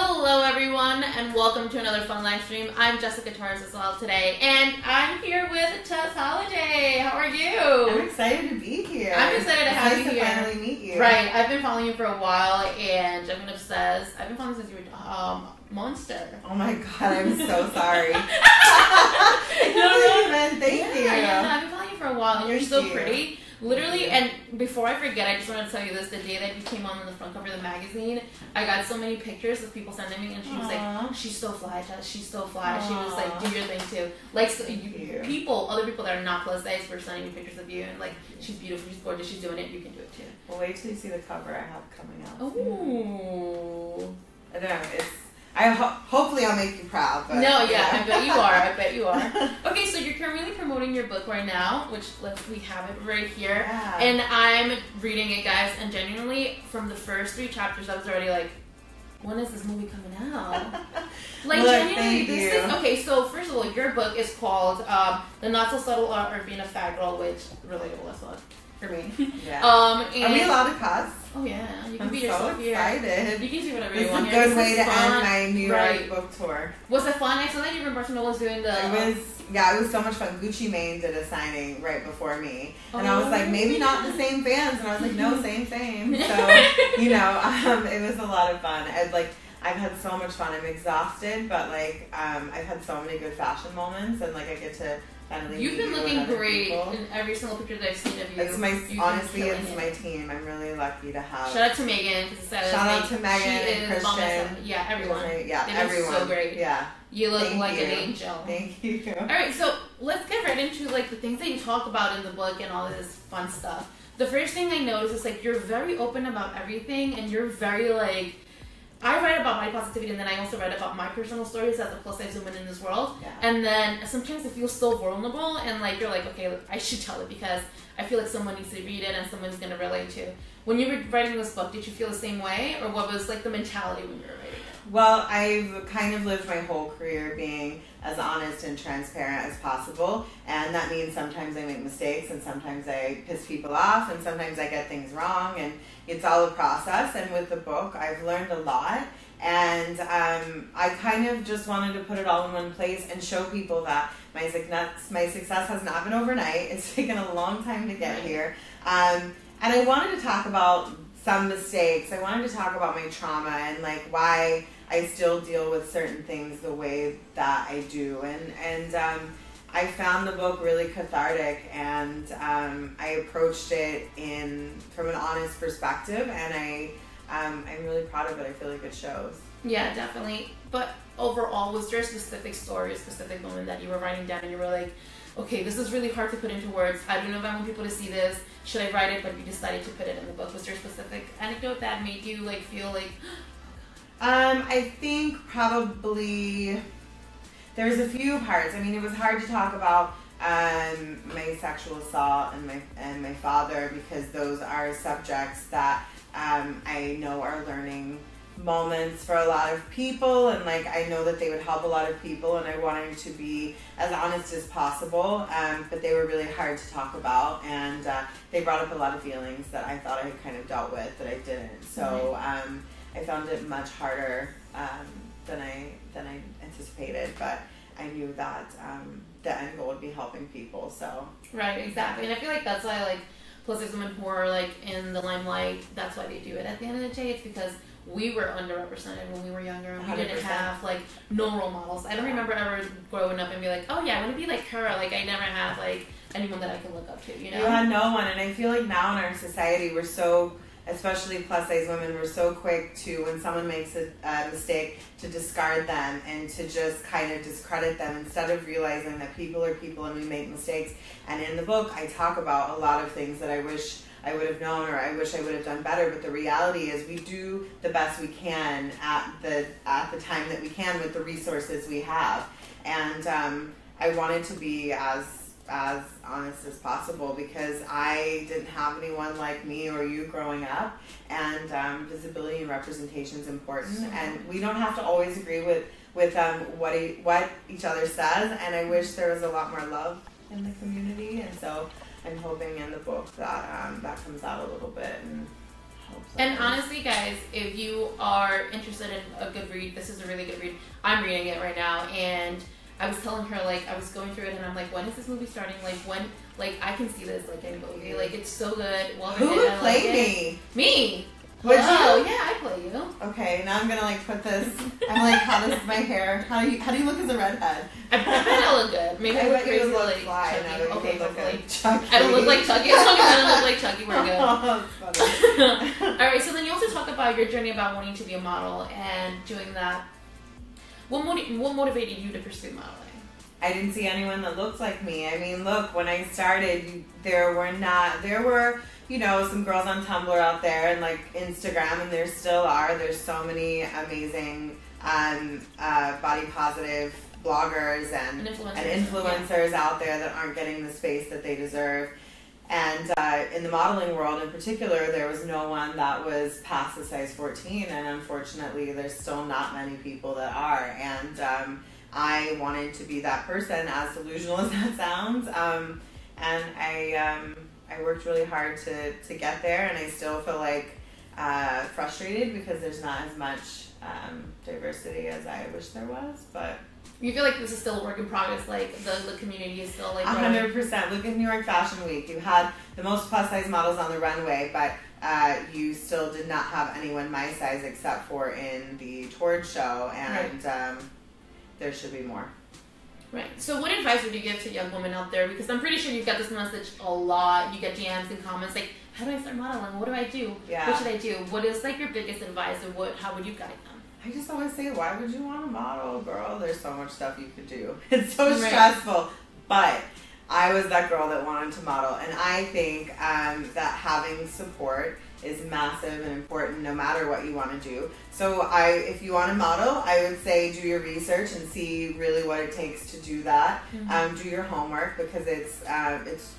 Hello everyone, and welcome to another fun live stream. I'm Jessica Torres as well today, and I'm here with Tess Holliday. How are you? I'm excited to be here. I'm excited to have you here. Nice to finally meet you. Right, I've been following you for a while, and I'm gonna obsess. I've been following you since you were Monster. Oh my god, I'm so sorry. No, Thank you. Yeah, I've been following you for a while, and you're so you. pretty. Literally, and before I forget, I just wanted to tell you this. The day that you came on the front cover of the magazine, I got so many pictures of people sending me, and she was like, she's so fly, Jess, she's so fly. Aww. She was like, do your thing too. Like, so other people that are not plus size were sending me pictures of you, and like, she's beautiful, she's gorgeous, she's doing it, you can do it too. Well, wait till you see the cover I have coming out. Ooh. I don't know, hopefully I'll make you proud. But, no, yeah, I bet you are. I bet you are. Okay, so you're currently promoting your book right now, which we have it right here. Yeah. And I'm reading it, guys, and genuinely, from the first 3 chapters, I was already like, when is this movie coming out? Like, genuinely, this is... Okay, so first of all, your book is called The Not So Subtle Art of Being a Fat Girl, which, relatable as well for me. Yeah. Are we allowed to cuss? Oh yeah, you can be I'm yourself so here. excited. You can do whatever It's you want a here. good way to end my New York book tour. Was it fun? I saw that you were in Barcelona doing the... It was so much fun. Gucci Mane did a signing right before me. And I was like, maybe not the same fans. And I was like, no, same. So, it was a lot of fun. I've had so much fun. I'm exhausted, but I've had so many good fashion moments, and I get to finally. You've been looking great in every single picture that I've seen of you. It's my team. I'm really lucky to have. Shout out to Megan. Shout out to Megan and Christian. Yeah, everyone. Everyone. So great. Yeah. You look like an angel. Thank you. All right, so let's get right into the things that you talk about in the book and all this fun stuff. The first thing I noticed is you're very open about everything, and you're very I write about my positivity, and then I also write about my personal stories as a plus-size woman in this world. Yeah. And then sometimes it feels so vulnerable, and you're like, okay, I should tell it because I feel like someone needs to read it and someone's going to relate to. When you were writing this book, did you feel the same way, or what was the mentality when you were writing it? Well, I've kind of lived my whole career being as honest and transparent as possible, and that means sometimes I make mistakes, and sometimes I piss people off, and sometimes I get things wrong, and it's all a process. And with the book, I've learned a lot, and I kind of just wanted to put it all in one place and show people that my success has not been overnight. It's taken a long time to get here, and I wanted to talk about some mistakes. I wanted to talk about my trauma and why I still deal with certain things the way that I do. And I found the book really cathartic, and I approached it from an honest perspective, and I'm really proud of it. I feel like it shows. Yeah, definitely. But overall, was there a specific story, a specific moment that you were writing down and you were like, okay, this is really hard to put into words. I don't know if I want people to see this. Should I write it? But you decided to put it in the book. Was there a specific anecdote that made you feel I think probably there's a few parts. I mean, it was hard to talk about my sexual assault and my father, because those are subjects that I know are learning moments for a lot of people, and I know that they would help a lot of people, and I wanted to be as honest as possible, but they were really hard to talk about, and they brought up a lot of feelings that I thought I had kind of dealt with that I didn't. So I found it much harder than I anticipated, but I knew that the end goal would be helping people. So right, exactly. And I feel like that's why plus-size women who are in the limelight, that's why they do it. At the end of the day, it's because we were underrepresented when we were younger, and we 100%. Didn't have no role models. I don't remember ever growing up and be oh yeah, I want to be like her. I never had anyone that I can look up to. You had no one, and I feel now in our society we're so, especially plus-size women, we're so quick to, when someone makes a mistake, to discard them and to just kind of discredit them, instead of realizing that people are people and we make mistakes. And in the book, I talk about a lot of things that I wish I would have known, or I wish I would have done better. But the reality is we do the best we can at the time that we can with the resources we have. And I wanted to be as honest as possible, because I didn't have anyone like me or you growing up, and visibility and representation is important. Mm-hmm. And we don't have to always agree with what each other says, and I wish there was a lot more love in the community, and so I'm hoping in the book that that comes out a little bit and hope so. And honestly, guys, if you are interested in a good read, this is a really good read. I'm reading it right now, and I was telling her, like, I was going through it, and I'm like, when is this movie starting? Like, when, like, I can see this, like, in a movie. Like, it's so good. Well, who would play me? Me. Would you? Oh, yeah, I play you. Okay, now I'm gonna like put this. I'm like, how does my hair? How do you look as a redhead? I bet I look good. Maybe I look crazy look like fly. Chucky. Okay, hopefully. Chucky. I don't look like Chucky. As long as I don't look like Chucky, we're good. Oh, that's funny. All right. So then you also talk about your journey about wanting to be a model and doing that. What motivated you to pursue modeling? I didn't see anyone that looked like me. I mean, look, when I started, there were, you know, some girls on Tumblr out there and like Instagram, and there still are. There's so many amazing body positive bloggers and influencers out there that aren't getting the space that they deserve. And in the modeling world in particular, there was no one that was past the size 14, and unfortunately, there's still not many people that are. And I wanted to be that person, as delusional as that sounds. And I worked really hard to get there, and I still feel like frustrated because there's not as much diversity as I wish there was. But you feel like this is still a work in progress, like the community is still like 100%. Look at New York Fashion Week. You had the most plus size models on the runway, but you still did not have anyone my size except for in the Torrid show, and there should be more. Right. So what advice would you give to young women out there? Because I'm pretty sure you've got this message a lot. You get DMs and comments like, how do I start modeling? What do I do? Yeah. What should I do? What is like your biggest advice, and how would you guide them? I just always say, why would you want to model, girl? There's so much stuff you could do. It's so stressful. But I was that girl that wanted to model, and I think that having support is massive and important no matter what you want to do. So if you want to model, I would say do your research and see really what it takes to do that. Mm-hmm. Do your homework, because it's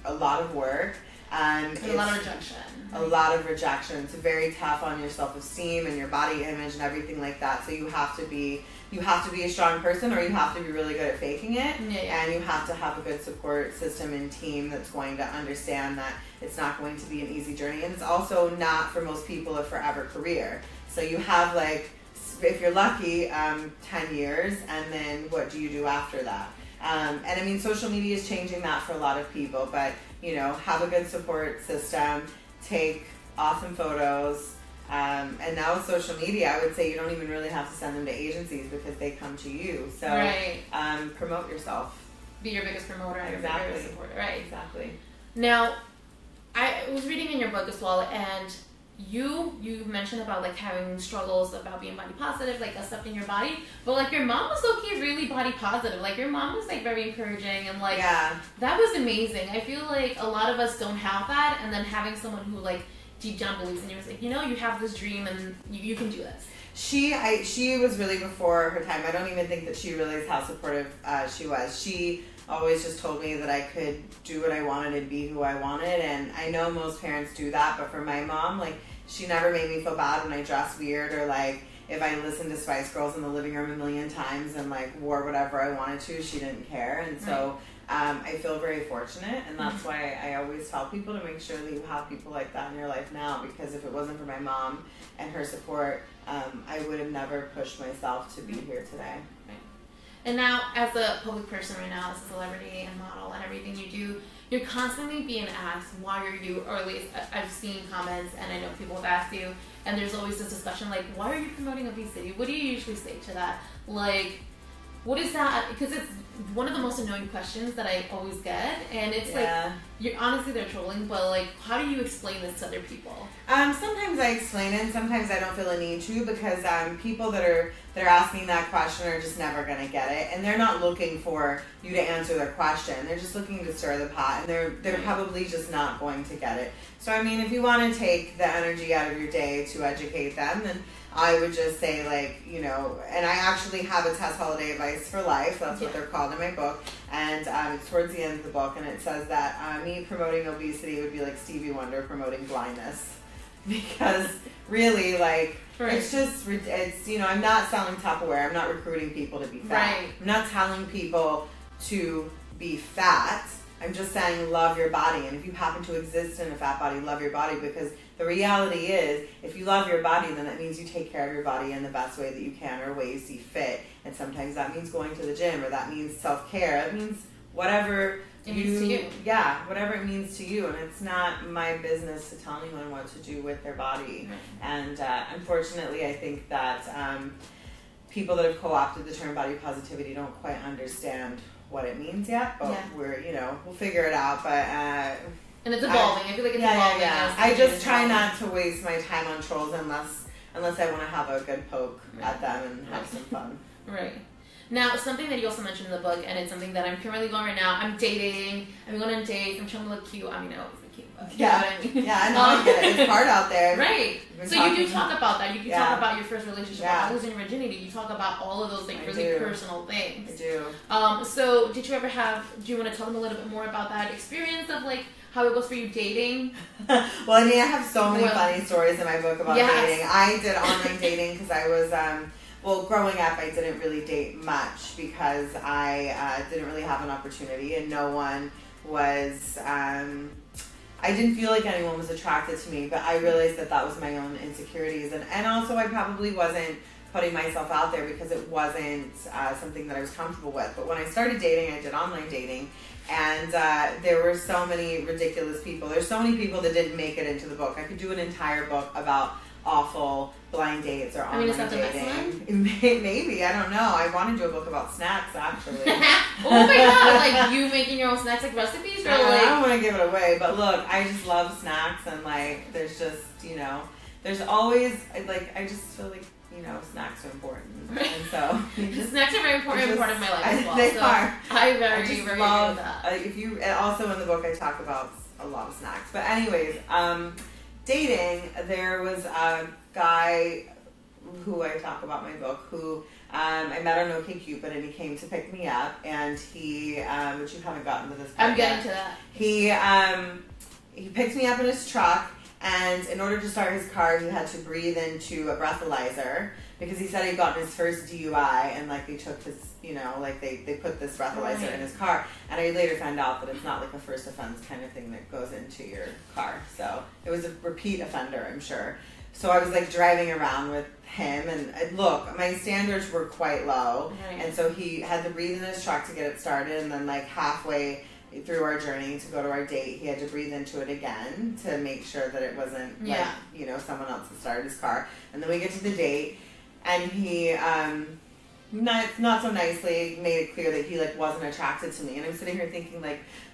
a lot of work. And a lot of rejection. A lot of rejection. It's very tough on your self-esteem and your body image and everything like that. So you have to be a strong person, or you have to be really good at faking it. Yeah. And you have to have a good support system and team that's going to understand that it's not going to be an easy journey. And it's also not, for most people, a forever career. So you have, like, if you're lucky, 10 years, and then what do you do after that? And I mean, social media is changing that for a lot of people, but, you know, have a good support system, take awesome photos, and now with social media, I would say you don't even really have to send them to agencies because they come to you. So promote yourself. Be your biggest promoter and exactly. your biggest supporter. Right. Exactly. Now, I was reading in your book as well, and you mentioned about like having struggles about being body positive, like accepting your body, but like your mom was low-key really body positive. Like your mom was like very encouraging, and like that was amazing. I feel like a lot of us don't have that, and then having someone who like deep down believes in you is like, you know, you have this dream and you can do this. She was really before her time. I don't even think that she realized how supportive she was. She always just told me that I could do what I wanted and be who I wanted, and I know most parents do that, but for my mom, like, she never made me feel bad when I dressed weird, or like if I listened to Spice Girls in the living room a million times and like wore whatever I wanted to, she didn't care. And so I feel very fortunate, and that's why I always tell people to make sure that you have people like that in your life now, because if it wasn't for my mom and her support, I would have never pushed myself to be here today. Right. And now, as a public person right now, as a celebrity and model and everything you do, you're constantly being asked, why are you, or at least I've seen comments and I know people have asked you, and there's always this discussion like, why are you promoting obesity? What do you usually say to that? Like, what is that? Because it's one of the most annoying questions that I always get, and it's like, you're honestly, they're trolling, but like, how do you explain this to other people? Sometimes I explain it, and sometimes I don't feel a need to, because people that are asking that question are just never going to get it, and they're not looking for you to answer their question. They're just looking to stir the pot, and they're probably just not going to get it. So I mean, if you want to take the energy out of your day to educate them, then I would just say, like, you know, and I actually have a Tess Holliday advice for life. That's what they're called in my book. And it's towards the end of the book, and it says that me promoting obesity would be like Stevie Wonder promoting blindness. Because really, like, it's just, it's, you know, I'm not selling Tupperware. I'm not recruiting people to be fat. Right. I'm not telling people to be fat. I'm just saying love your body. And if you happen to exist in a fat body, love your body, because the reality is, if you love your body, then that means you take care of your body in the best way that you can, or way you see fit. And sometimes that means going to the gym, or that means self-care. It means whatever it means to you. Yeah, whatever it means to you. And it's not my business to tell anyone what to do with their body. Right. And unfortunately, I think that people that have co-opted the term body positivity don't quite understand what it means yet. But we're, we'll figure it out. But and it's evolving. I feel like it's evolving. Yeah. I just try not to waste my time on trolls unless I want to have a good poke at them and have some fun. Right. Now, something that you also mentioned in the book, and it's something that I'm currently going right now. I'm dating. I'm going on dates. I'm trying to look cute. I mean, I always look cute. Yeah. I know. I get it. It's hard out there. Right. So you do talk about that. You can talk about your first relationship, about losing your virginity. You talk about all of those really personal things. I do. So do you want to tell them a little bit more about that experience of how it was for you dating? Well, I mean, I have so many funny stories in my book about dating. I did online dating because I was, growing up, I didn't really date much because I didn't really have an opportunity, and no one was, I didn't feel like anyone was attracted to me, but I realized that was my own insecurities. And also I probably wasn't putting myself out there because it wasn't something that I was comfortable with. But when I started dating, I did online dating. And there were so many ridiculous people. There's so many people that didn't make it into the book. I could do an entire book about awful blind dates or online is that dating. Maybe, I don't know. I want to do a book about snacks, actually. Oh my god, you making your own snacks, recipes? Or I don't want to give it away, but look, I just love snacks, and there's just, there's always, I just feel like, snacks are important. And so snacks are very important part of my life as well. They are. I very love that. If you also in the book I talk about a lot of snacks. But anyways, dating, there was a guy who I talk about in my book who I met on OkCupid, and he came to pick me up, and he which you haven't gotten to this part I'm getting yet. to that. He picked me up in his truck. And in order to start his car, he had to breathe into a breathalyzer because he said he'd gotten his first DUI, and they took his, they put this breathalyzer in his car. And I later found out that it's not a first offense kind of thing that goes into your car. So it was a repeat offender, I'm sure. So I was driving around with him, and look, my standards were quite low. Right. And so he had to breathe in his truck to get it started, and then halfway through our journey to go to our date, he had to breathe into it again to make sure that it wasn't someone else that started his car. And then we get to the date, and he not so nicely made it clear that he wasn't attracted to me. And I'm sitting here thinking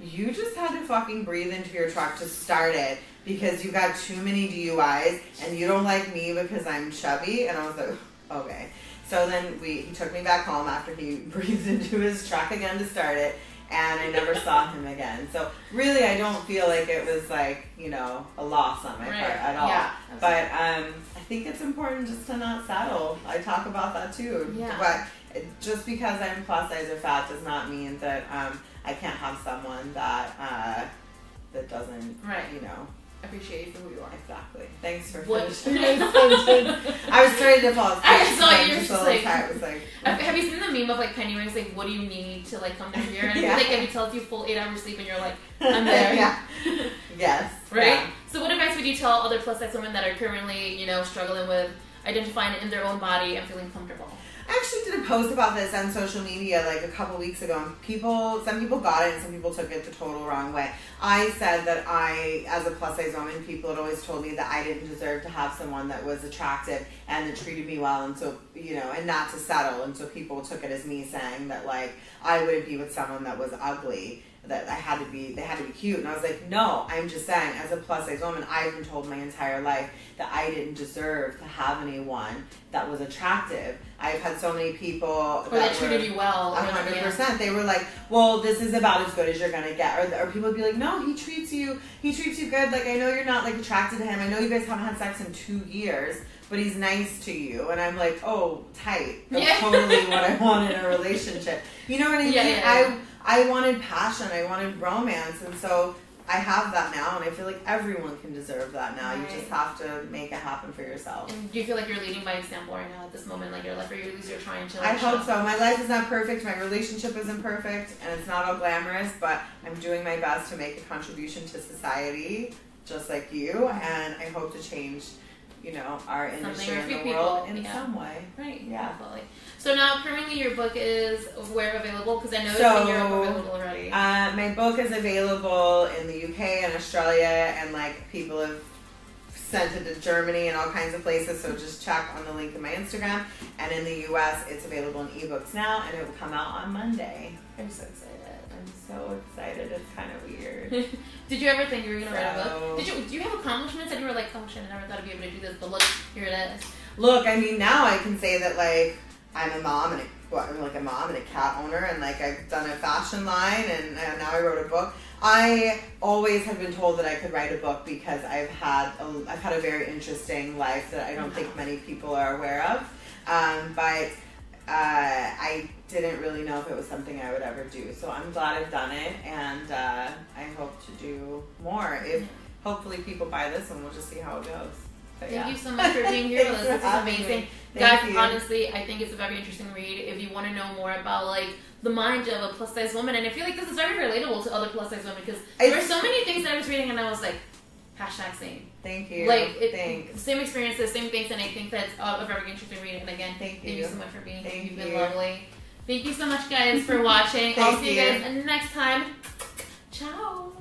you just had to fucking breathe into your truck to start it because you got too many DUIs and you don't like me because I'm chubby. And I was like, okay. So then he took me back home after he breathed into his truck again to start it. And I never saw him again. So really, I don't feel like it was a loss on my part at all. Yeah, but I think it's important just to not settle. I talk about that too. Yeah. But just because I'm plus size or fat does not mean that I can't have someone that doesn't appreciate you for who you are. Exactly. Thanks for finishing my sentence. I was starting to fall asleep. I saw you just have you seen the meme of Pennywise what do you need to come down here? And if he tells you full 8 hours sleep and you're I'm there. Yes. Right? Yeah. So what advice would you tell other plus size women that are currently, struggling with identifying in their own body and feeling comfortable? I actually did a post about this on social media a couple weeks ago, and some people got it and some people took it the total wrong way. I said that as a plus size woman, people had always told me that I didn't deserve to have someone that was attractive and that treated me well, and so, and not to settle, and so people took it as me saying that I wouldn't be with someone that was ugly, that they had to be cute. And I was like, no, I'm just saying, as a plus size woman, I've been told my entire life that I didn't deserve to have anyone that was attractive. I've had so many people that treated you well. 100%. They were like, well, this is about as good as you're gonna get. Or people would be like, no, he treats you good. I know you're not attracted to him. I know you guys haven't had sex in 2 years, but he's nice to you. And I'm like, oh, tight. That's totally what I want in a relationship. You know what I mean? Yeah. I wanted passion. I wanted romance. And so I have that now, and I feel like everyone can deserve that now. Right. You just have to make it happen for yourself. And do you feel like you're leading by example right now at this moment, like your life, or you're trying to? Like, I hope so. My life is not perfect. My relationship isn't perfect, and it's not all glamorous. But I'm doing my best to make a contribution to society, just like you. And I hope to change, our industry and the world in some way. Right. Yeah. Definitely. So now, currently, your book is where available? Because I know it's in Europe available already. My book is available in the UK and Australia, and people have sent it to Germany and all kinds of places. So just check on the link in my Instagram. And in the US, it's available in ebooks now, and it will come out on Monday. I'm so excited. I'm so excited. It's kind of weird. Did you ever think you were going to write a book? Do you have accomplishments that you were like, oh shit, I never thought I'd be able to do this, but look, here it is. Look, I mean, now I can say that I'm a mom and a mom and a cat owner, and I've done a fashion line, and now I wrote a book. I always have been told that I could write a book because I've had a very interesting life that I don't think many people are aware of. But I didn't really know if it was something I would ever do. So I'm glad I've done it, and I hope to do more. If hopefully people buy this, and we'll just see how it goes. Thank you so much for being here with us. This is amazing. Guys, honestly, I think it's a very interesting read. If you want to know more about the mind of a plus size woman, and I feel like this is very relatable to other plus size women, because there were so many things that I was reading and I was like, #same. Thank you. Thanks. Same experiences, same things, and I think that's a very interesting read. And again, thank you so much for being here. You've been lovely. Thank you so much, guys, for watching. I'll see you guys next time. Ciao.